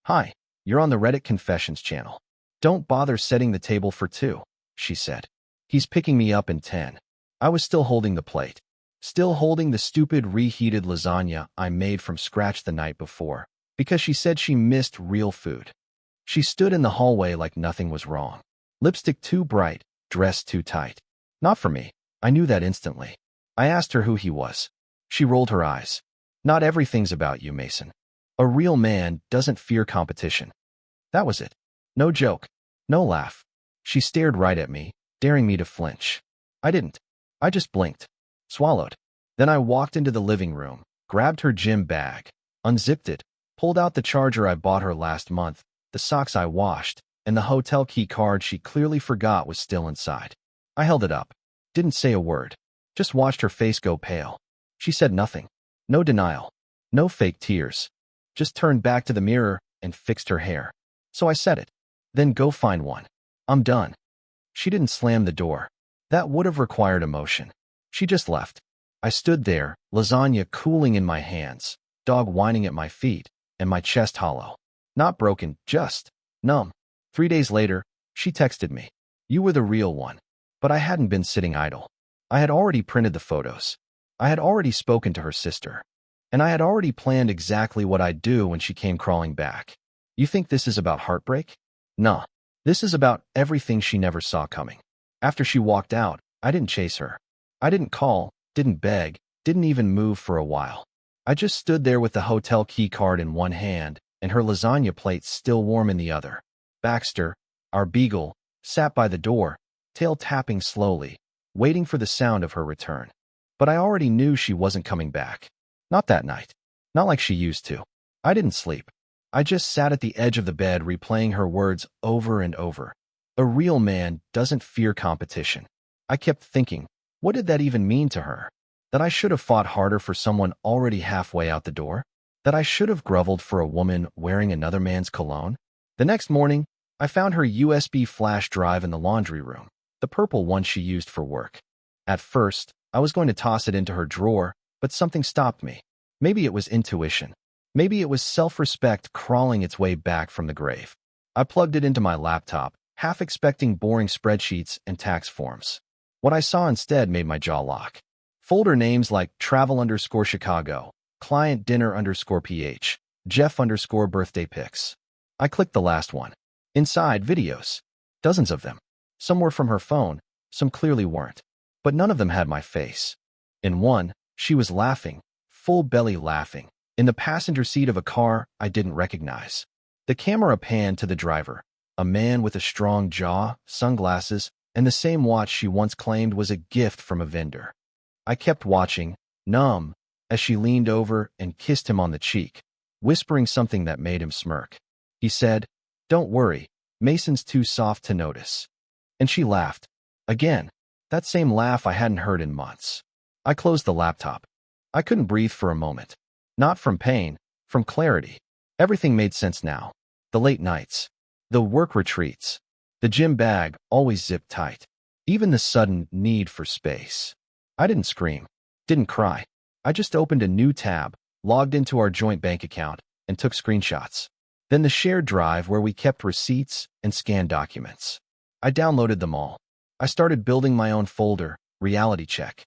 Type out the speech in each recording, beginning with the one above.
Hi, you're on the Reddit Confessions channel. Don't bother setting the table for two, she said. He's picking me up in 10. I was still holding the plate. Still holding the stupid reheated lasagna I made from scratch the night before, because she said she missed real food. She stood in the hallway like nothing was wrong. Lipstick too bright, dress too tight. Not for me. I knew that instantly. I asked her who he was. She rolled her eyes. Not everything's about you, Mason. A real man doesn't fear competition. That was it. No joke. No laugh. She stared right at me, daring me to flinch. I didn't. I just blinked. Swallowed. Then I walked into the living room, grabbed her gym bag, unzipped it, pulled out the charger I bought her last month, the socks I washed, and the hotel key card she clearly forgot was still inside. I held it up. Didn't say a word. Just watched her face go pale. She said nothing. No denial. No fake tears. Just turned back to the mirror and fixed her hair. So I said it. Then go find one. I'm done. She didn't slam the door. That would have required emotion. She just left. I stood there, lasagna cooling in my hands, dog whining at my feet, and my chest hollow. Not broken, just numb. 3 days later, she texted me. You were the real one. But I hadn't been sitting idle. I had already printed the photos. I had already spoken to her sister. And I had already planned exactly what I'd do when she came crawling back. You think this is about heartbreak? Nah. This is about everything she never saw coming. After she walked out, I didn't chase her. I didn't call, didn't beg, didn't even move for a while. I just stood there with the hotel key card in one hand and her lasagna plate still warm in the other. Baxter, our beagle, sat by the door, tail tapping slowly, waiting for the sound of her return. But I already knew she wasn't coming back. Not that night. Not like she used to. I didn't sleep. I just sat at the edge of the bed replaying her words over and over. A real man doesn't fear competition. I kept thinking, what did that even mean to her? That I should have fought harder for someone already halfway out the door? That I should have groveled for a woman wearing another man's cologne? The next morning, I found her USB flash drive in the laundry room, the purple one she used for work. At first, I was going to toss it into her drawer, but something stopped me. Maybe it was intuition. Maybe it was self-respect crawling its way back from the grave. I plugged it into my laptop, half expecting boring spreadsheets and tax forms. What I saw instead made my jaw lock. Folder names like travel_Chicago, client dinner_PH, Jeff_birthday pics. I clicked the last one. Inside, videos. Dozens of them. Some were from her phone, some clearly weren't. But none of them had my face. In one, she was laughing, full belly laughing, in the passenger seat of a car I didn't recognize. The camera panned to the driver, a man with a strong jaw, sunglasses, and the same watch she once claimed was a gift from a vendor. I kept watching, numb, as she leaned over and kissed him on the cheek, whispering something that made him smirk. He said, "Don't worry, Mason's too soft to notice." And she laughed. Again, that same laugh I hadn't heard in months. I closed the laptop. I couldn't breathe for a moment. Not from pain, from clarity. Everything made sense now. The late nights. The work retreats. The gym bag always zipped tight. Even the sudden need for space. I didn't scream. Didn't cry. I just opened a new tab, logged into our joint bank account, and took screenshots. Then the shared drive where we kept receipts and scanned documents. I downloaded them all. I started building my own folder, reality check.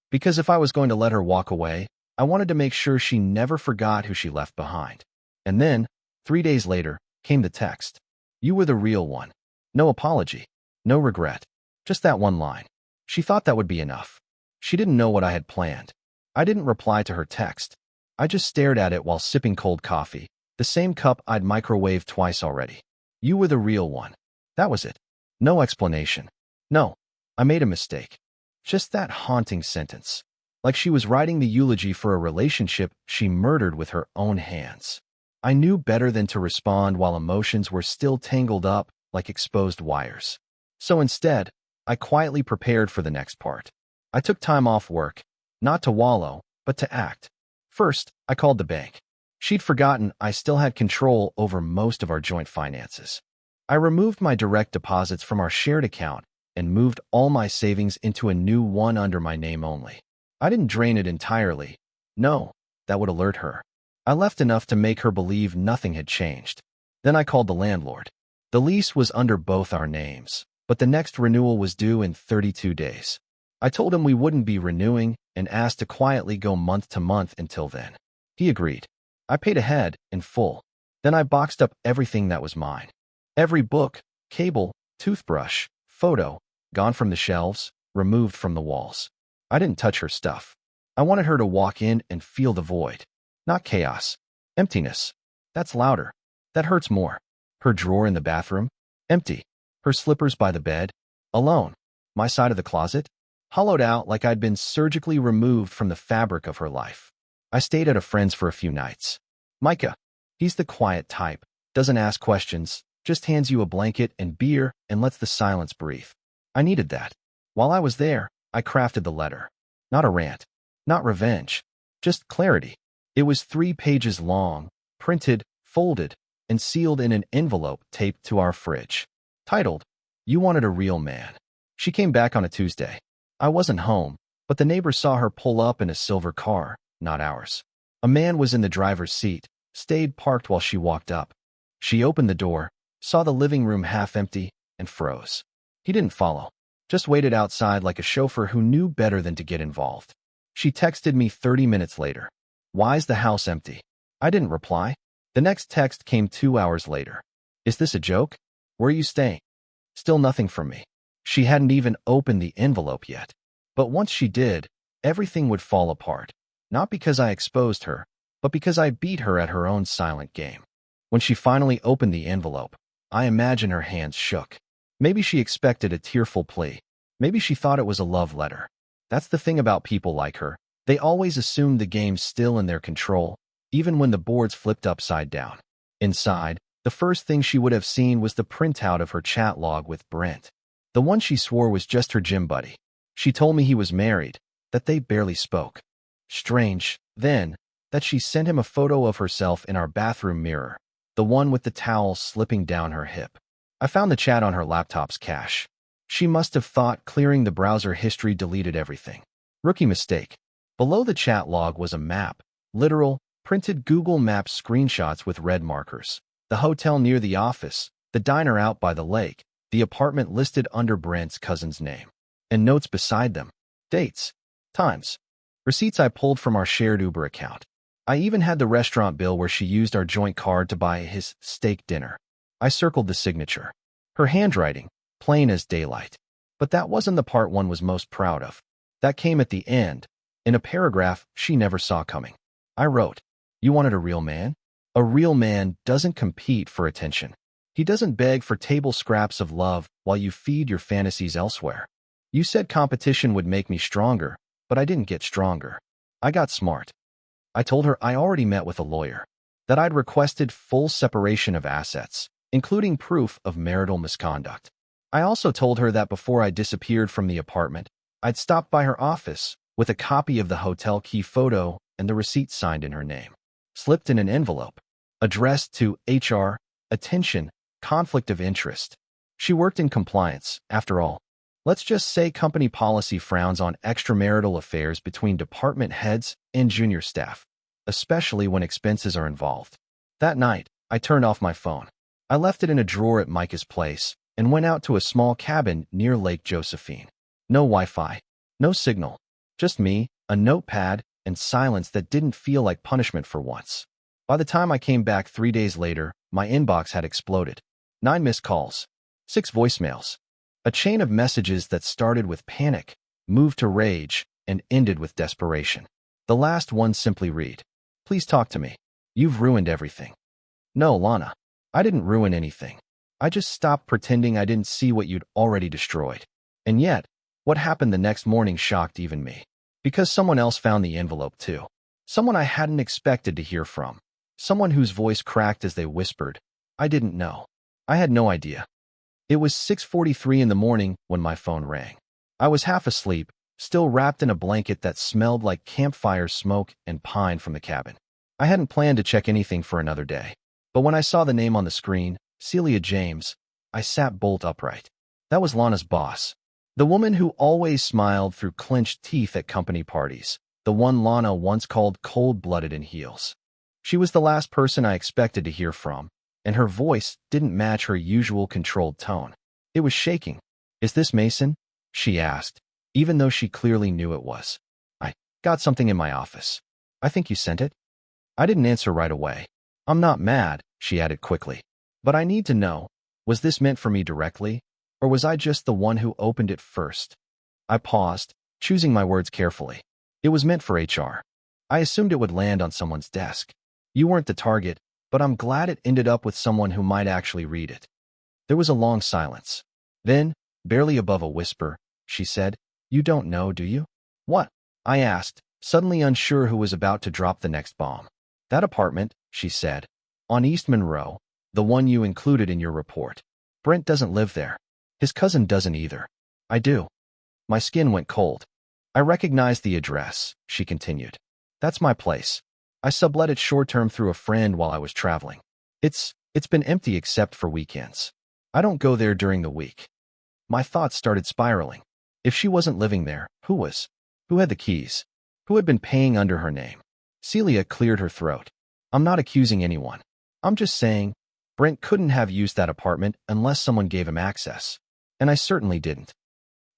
Because if I was going to let her walk away, I wanted to make sure she never forgot who she left behind. And then, 3 days later, came the text. You were the real one. No apology. No regret. Just that one line. She thought that would be enough. She didn't know what I had planned. I didn't reply to her text. I just stared at it while sipping cold coffee, the same cup I'd microwaved twice already. You were the real one. That was it. No explanation. No, I made a mistake. Just that haunting sentence. Like she was writing the eulogy for a relationship she murdered with her own hands. I knew better than to respond while emotions were still tangled up like exposed wires. So instead, I quietly prepared for the next part. I took time off work, not to wallow, but to act. First, I called the bank. She'd forgotten I still had control over most of our joint finances. I removed my direct deposits from our shared account and moved all my savings into a new one under my name only. I didn't drain it entirely. No, that would alert her. I left enough to make her believe nothing had changed. Then I called the landlord. The lease was under both our names, but the next renewal was due in 32 days. I told him we wouldn't be renewing and asked to quietly go month to month until then. He agreed. I paid ahead, in full. Then I boxed up everything that was mine. Every book, cable, toothbrush, photo, gone from the shelves, removed from the walls. I didn't touch her stuff. I wanted her to walk in and feel the void. Not chaos. Emptiness. That's louder. That hurts more. Her drawer in the bathroom? Empty. Her slippers by the bed? Alone. My side of the closet? Hollowed out like I'd been surgically removed from the fabric of her life. I stayed at a friend's for a few nights. Micah. He's the quiet type. Doesn't ask questions. Just hands you a blanket and beer and lets the silence breathe. I needed that. While I was there, I crafted the letter. Not a rant. Not revenge. Just clarity. It was 3 pages long, printed, folded, and sealed in an envelope taped to our fridge. Titled, "You Wanted a Real Man." She came back on a Tuesday. I wasn't home, but the neighbors saw her pull up in a silver car, not ours. A man was in the driver's seat, stayed parked while she walked up. She opened the door, saw the living room half empty, and froze. He didn't follow. Just waited outside like a chauffeur who knew better than to get involved. She texted me 30 minutes later. "Why's the house empty?" I didn't reply. The next text came 2 hours later. "Is this a joke? Where are you staying?" Still nothing from me. She hadn't even opened the envelope yet. But once she did, everything would fall apart. Not because I exposed her, but because I beat her at her own silent game. When she finally opened the envelope, I imagine her hands shook. Maybe she expected a tearful plea. Maybe she thought it was a love letter. That's the thing about people like her. They always assume the game's still in their control, even when the board's flipped upside down. Inside, the first thing she would have seen was the printout of her chat log with Brent. The one she swore was just her gym buddy. She told me he was married, that they barely spoke. Strange, then, that she sent him a photo of herself in our bathroom mirror, the one with the towel slipping down her hip. I found the chat on her laptop's cache. She must have thought clearing the browser history deleted everything. Rookie mistake. Below the chat log was a map, literal, printed Google Maps screenshots with red markers. The hotel near the office, the diner out by the lake, the apartment listed under Brent's cousin's name. And notes beside them. Dates. Times. Receipts I pulled from our shared Uber account. I even had the restaurant bill where she used our joint card to buy his steak dinner. I circled the signature. Her handwriting, plain as daylight. But that wasn't the part one was most proud of. That came at the end, in a paragraph she never saw coming. I wrote, "You wanted a real man? A real man doesn't compete for attention. He doesn't beg for table scraps of love while you feed your fantasies elsewhere. You said competition would make me stronger, but I didn't get stronger. I got smart." I told her I already met with a lawyer, that I'd requested full separation of assets, including proof of marital misconduct. I also told her that before I disappeared from the apartment, I'd stopped by her office with a copy of the hotel key photo and the receipt signed in her name, slipped in an envelope, addressed to HR, attention, conflict of interest. She worked in compliance, after all. Let's just say company policy frowns on extramarital affairs between department heads and junior staff, especially when expenses are involved. That night, I turned off my phone. I left it in a drawer at Micah's place and went out to a small cabin near Lake Josephine. No Wi-Fi, no signal, just me, a notepad, and silence that didn't feel like punishment for once. By the time I came back 3 days later, my inbox had exploded. 9 missed calls, 6 voicemails. A chain of messages that started with panic, moved to rage, and ended with desperation. The last one simply read, "Please talk to me. You've ruined everything." No, Lana. I didn't ruin anything. I just stopped pretending I didn't see what you'd already destroyed. And yet, what happened the next morning shocked even me. Because someone else found the envelope too. Someone I hadn't expected to hear from. Someone whose voice cracked as they whispered. I didn't know. I had no idea. It was 6:43 in the morning when my phone rang. I was half asleep, still wrapped in a blanket that smelled like campfire smoke and pine from the cabin. I hadn't planned to check anything for another day. But when I saw the name on the screen, Celia James, I sat bolt upright. That was Lana's boss. The woman who always smiled through clenched teeth at company parties. The one Lana once called cold-blooded in heels. She was the last person I expected to hear from, and her voice didn't match her usual controlled tone. It was shaking. "Is this Mason?" she asked, even though she clearly knew it was. "I got something in my office. I think you sent it?" I didn't answer right away. "I'm not mad," she added quickly. "But I need to know, was this meant for me directly, or was I just the one who opened it first?" I paused, choosing my words carefully. "It was meant for HR. I assumed it would land on someone's desk. You weren't the target, but I'm glad it ended up with someone who might actually read it." There was a long silence. Then, barely above a whisper, she said, "You don't know, do you?" "What?" I asked, suddenly unsure who was about to drop the next bomb. "That apartment," she said, "on East Monroe, the one you included in your report. Brent doesn't live there. His cousin doesn't either." "I do." My skin went cold. "I recognized the address," she continued. "That's my place. I sublet it short-term through a friend while I was traveling. It's been empty except for weekends. I don't go there during the week." My thoughts started spiraling. If she wasn't living there, who was? Who had the keys? Who had been paying under her name? Celia cleared her throat. "I'm not accusing anyone. I'm just saying, Brent couldn't have used that apartment unless someone gave him access. And I certainly didn't."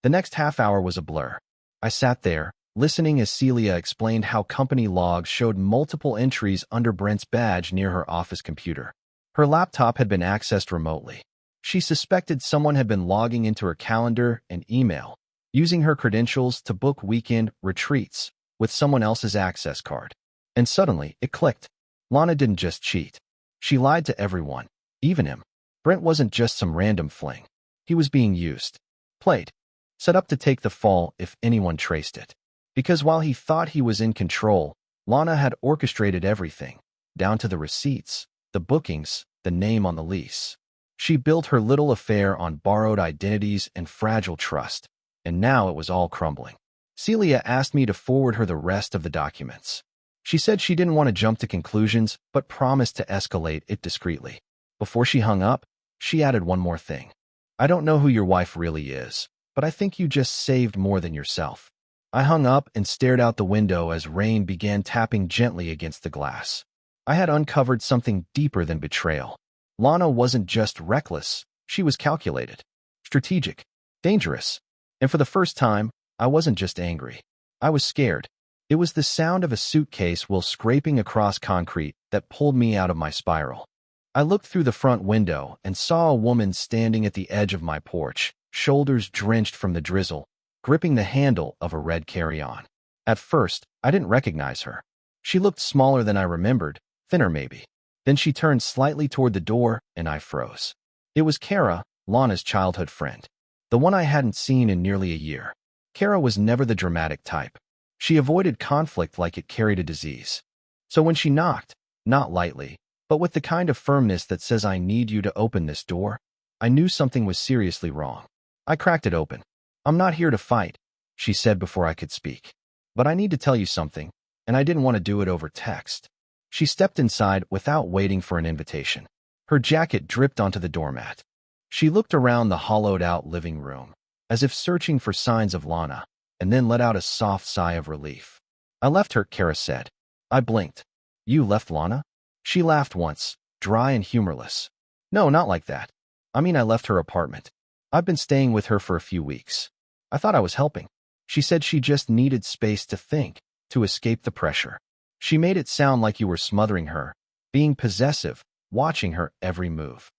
The next half hour was a blur. I sat there, listening as Celia explained how company logs showed multiple entries under Brent's badge near her office computer. Her laptop had been accessed remotely. She suspected someone had been logging into her calendar and email, using her credentials to book weekend retreats with someone else's access card. And suddenly, it clicked. Lana didn't just cheat. She lied to everyone, even him. Brent wasn't just some random fling. He was being used, played, set up to take the fall if anyone traced it. Because while he thought he was in control, Lana had orchestrated everything, down to the receipts, the bookings, the name on the lease. She built her little affair on borrowed identities and fragile trust, and now it was all crumbling. Celia asked me to forward her the rest of the documents. She said she didn't want to jump to conclusions, but promised to escalate it discreetly. Before she hung up, she added one more thing. "I don't know who your wife really is, but I think you just saved more than yourself." I hung up and stared out the window as rain began tapping gently against the glass. I had uncovered something deeper than betrayal. Lana wasn't just reckless, she was calculated, strategic, dangerous. And for the first time, I wasn't just angry. I was scared. It was the sound of a suitcase while scraping across concrete that pulled me out of my spiral. I looked through the front window and saw a woman standing at the edge of my porch, shoulders drenched from the drizzle, gripping the handle of a red carry-on. At first, I didn't recognize her. She looked smaller than I remembered, thinner maybe. Then she turned slightly toward the door, and I froze. It was Kara, Lana's childhood friend, the one I hadn't seen in nearly a year. Kara was never the dramatic type. She avoided conflict like it carried a disease. So when she knocked, not lightly, but with the kind of firmness that says "I need you to open this door," I knew something was seriously wrong. I cracked it open. "I'm not here to fight," she said before I could speak. "But I need to tell you something, and I didn't want to do it over text." She stepped inside without waiting for an invitation. Her jacket dripped onto the doormat. She looked around the hollowed-out living room, as if searching for signs of Lana, and then let out a soft sigh of relief. "I left her," Kara said. I blinked. "You left Lana?" She laughed once, dry and humorless. "No, not like that. I mean, I left her apartment. I've been staying with her for a few weeks. I thought I was helping." She said she just needed space to think, to escape the pressure. She made it sound like you were smothering her, being possessive, watching her every move.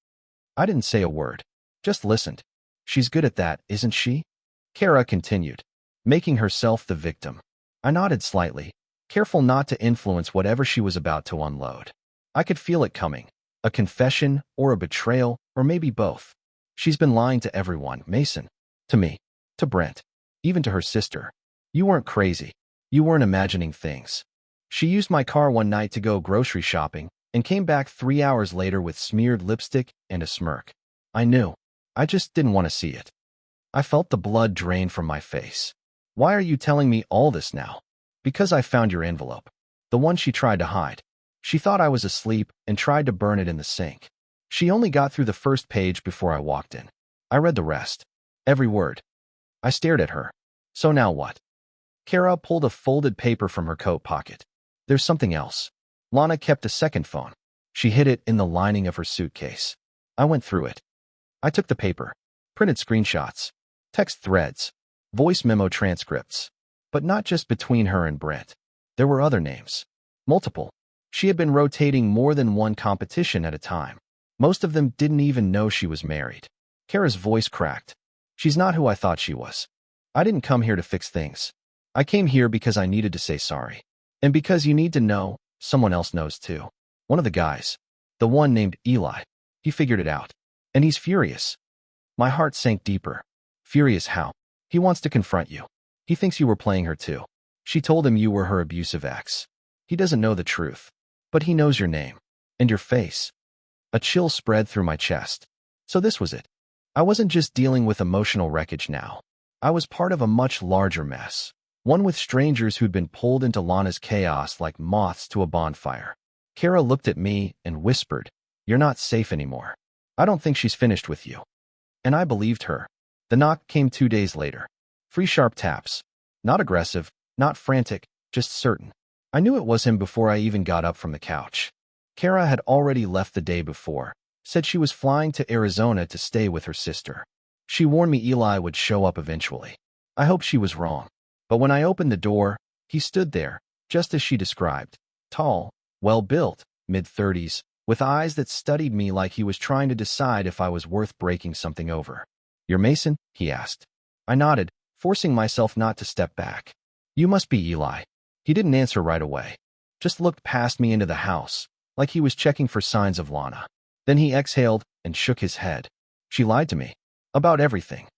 I didn't say a word, just listened. "She's good at that, isn't she?" Kara continued, making herself the victim. I nodded slightly, careful not to influence whatever she was about to unload. I could feel it coming, a confession or a betrayal, or maybe both. "She's been lying to everyone, Mason. To me, to Brent, even to her sister. You weren't crazy. You weren't imagining things. She used my car one night to go grocery shopping and came back 3 hours later with smeared lipstick and a smirk. I knew. I just didn't want to see it." I felt the blood drain from my face. "Why are you telling me all this now?" "Because I found your envelope. The one she tried to hide. She thought I was asleep and tried to burn it in the sink. She only got through the first page before I walked in. I read the rest. Every word." I stared at her. "So now what?" Kara pulled a folded paper from her coat pocket. "There's something else. Lana kept a second phone. She hid it in the lining of her suitcase. I went through it. I took the paper, printed screenshots, text threads, voice memo transcripts. But not just between her and Brent. There were other names. Multiple. She had been rotating more than one competition at a time. Most of them didn't even know she was married. Kara's voice cracked. She's not who I thought she was. I didn't come here to fix things. I came here because I needed to say sorry. And because you need to know, someone else knows too. One of the guys. The one named Eli. He figured it out. And he's furious. My heart sank deeper. Furious how? He wants to confront you. He thinks you were playing her too. She told him you were her abusive ex. He doesn't know the truth. But he knows your name. And your face. A chill spread through my chest. So this was it. I wasn't just dealing with emotional wreckage now. I was part of a much larger mess. One with strangers who'd been pulled into Lana's chaos like moths to a bonfire. Kara looked at me and whispered, "You're not safe anymore. I don't think she's finished with you." And I believed her. The knock came 2 days later. 3 sharp taps. Not aggressive, not frantic, just certain. I knew it was him before I even got up from the couch. Kara had already left the day before, said she was flying to Arizona to stay with her sister. She warned me Eli would show up eventually. I hoped she was wrong. But when I opened the door, he stood there, just as she described. Tall, well-built, mid-30s, with eyes that studied me like he was trying to decide if I was worth breaking something over. "You're Mason?" he asked. I nodded, forcing myself not to step back. "You must be Eli." He didn't answer right away. Just looked past me into the house, like he was checking for signs of Lana. Then he exhaled and shook his head. "She lied to me. About everything."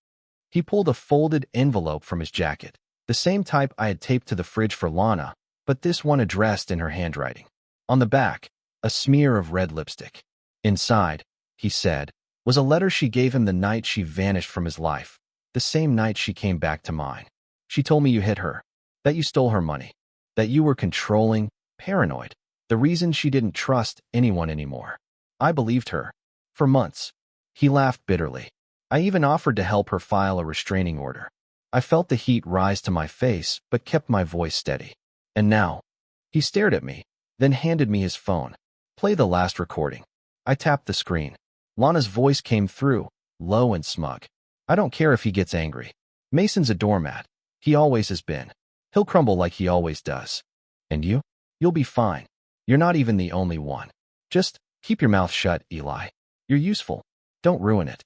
He pulled a folded envelope from his jacket, the same type I had taped to the fridge for Lana, but this one addressed in her handwriting. On the back, a smear of red lipstick. Inside, he said, was a letter she gave him the night she vanished from his life, the same night she came back to mine. "She told me you hit her, that you stole her money, that you were controlling, paranoid, the reason she didn't trust anyone anymore." I believed her. For months. He laughed bitterly. I even offered to help her file a restraining order. I felt the heat rise to my face, but kept my voice steady. And now, he stared at me, then handed me his phone. "Play the last recording." I tapped the screen. Lana's voice came through, low and smug. "I don't care if he gets angry. Mason's a doormat. He always has been. He'll crumble like he always does. And you? You'll be fine. You're not even the only one. Just keep your mouth shut, Eli. You're useful. Don't ruin it."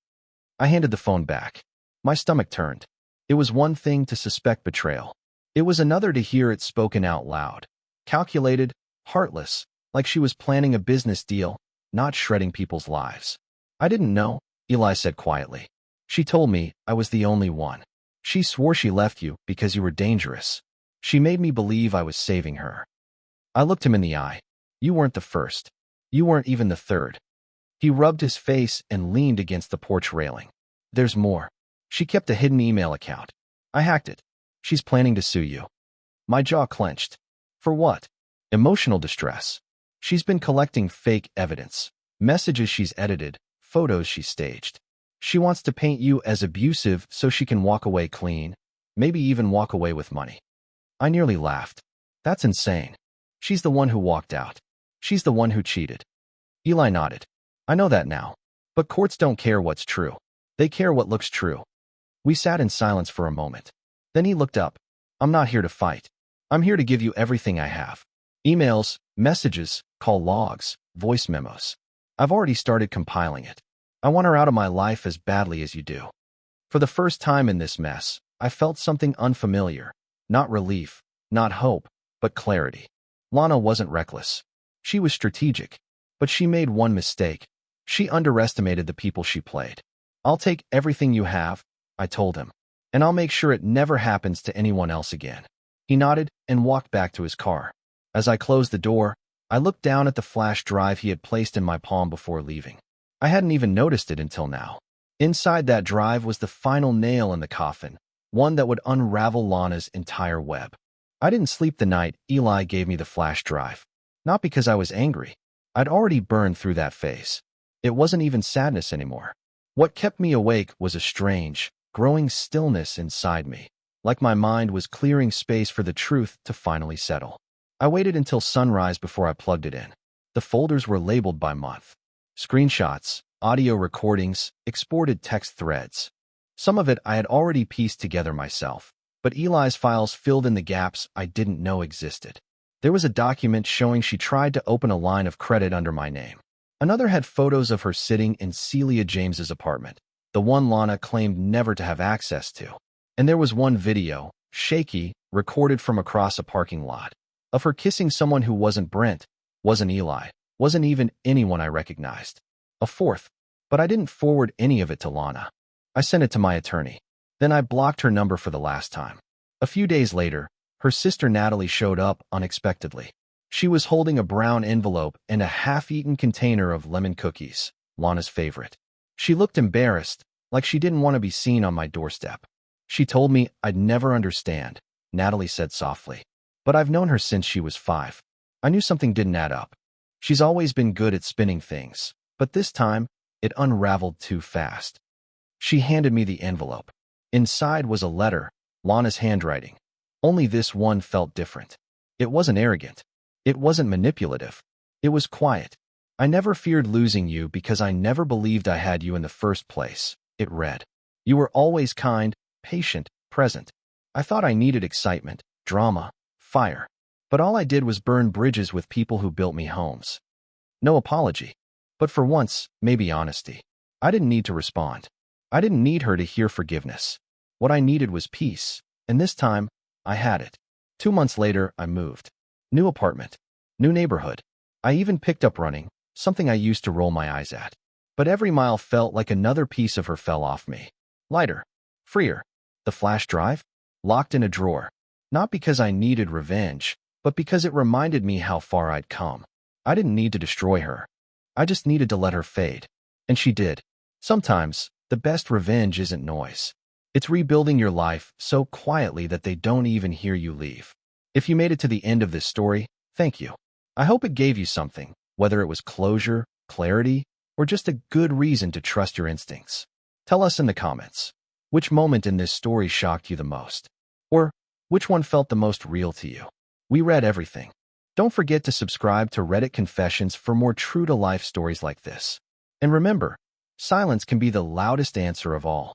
I handed the phone back. My stomach turned. It was one thing to suspect betrayal. It was another to hear it spoken out loud. Calculated, heartless, like she was planning a business deal, not shredding people's lives. "I didn't know," Eli said quietly. "She told me I was the only one. She swore she left you because you were dangerous. She made me believe I was saving her." I looked him in the eye. "You weren't the first. You weren't even the third." He rubbed his face and leaned against the porch railing. "There's more. She kept a hidden email account. I hacked it. She's planning to sue you." My jaw clenched. For what? Emotional distress. She's been collecting fake evidence. Messages she's edited, photos she's staged. She wants to paint you as abusive so she can walk away clean, maybe even walk away with money. I nearly laughed. That's insane. She's the one who walked out. She's the one who cheated. Eli nodded. "I know that now. But courts don't care what's true. They care what looks true." We sat in silence for a moment. Then he looked up. "I'm not here to fight. I'm here to give you everything I have. Emails, messages, call logs, voice memos. I've already started compiling it. I want her out of my life as badly as you do." For the first time in this mess, I felt something unfamiliar. Not relief, not hope, but clarity. Lana wasn't reckless. She was strategic. But she made one mistake. She underestimated the people she played. "I'll take everything you have," I told him. "And I'll make sure it never happens to anyone else again." He nodded and walked back to his car. As I closed the door, I looked down at the flash drive he had placed in my palm before leaving. I hadn't even noticed it until now. Inside that drive was the final nail in the coffin, one that would unravel Lana's entire web. I didn't sleep the night Eli gave me the flash drive. Not because I was angry. I'd already burned through that phase. It wasn't even sadness anymore. What kept me awake was a strange, growing stillness inside me, like my mind was clearing space for the truth to finally settle. I waited until sunrise before I plugged it in. The folders were labeled by month. Screenshots, audio recordings, exported text threads. Some of it I had already pieced together myself, but Eli's files filled in the gaps I didn't know existed. There was a document showing she tried to open a line of credit under my name. Another had photos of her sitting in Celia James's apartment, the one Lana claimed never to have access to. And there was one video, shaky, recorded from across a parking lot, of her kissing someone who wasn't Brent, wasn't Eli, wasn't even anyone I recognized. A fourth, but I didn't forward any of it to Lana. I sent it to my attorney. Then I blocked her number for the last time. A few days later, her sister Natalie showed up unexpectedly. She was holding a brown envelope and a half-eaten container of lemon cookies, Lana's favorite. She looked embarrassed, like she didn't want to be seen on my doorstep. She told me I'd never understand, Natalie said softly. But I've known her since she was 5. I knew something didn't add up. She's always been good at spinning things, but this time, it unraveled too fast. She handed me the envelope. Inside was a letter, Lana's handwriting. Only this one felt different. It wasn't arrogant. It wasn't manipulative. It was quiet. I never feared losing you because I never believed I had you in the first place, it read. You were always kind, patient, present. I thought I needed excitement, drama, fire. But all I did was burn bridges with people who built me homes. No apology. But for once, maybe honesty. I didn't need to respond. I didn't need her to hear forgiveness. What I needed was peace, and this time, I had it. 2 months later, I moved. New apartment. New neighborhood. I even picked up running, something I used to roll my eyes at. But every mile felt like another piece of her fell off me. Lighter. Freer. The flash drive? Locked in a drawer. Not because I needed revenge, but because it reminded me how far I'd come. I didn't need to destroy her. I just needed to let her fade. And she did. Sometimes, the best revenge isn't noise. It's rebuilding your life so quietly that they don't even hear you leave. If you made it to the end of this story, thank you. I hope it gave you something, whether it was closure, clarity, or just a good reason to trust your instincts. Tell us in the comments, which moment in this story shocked you the most? Or which one felt the most real to you? We read everything. Don't forget to subscribe to Reddit Confessions for more true-to-life stories like this. And remember, silence can be the loudest answer of all.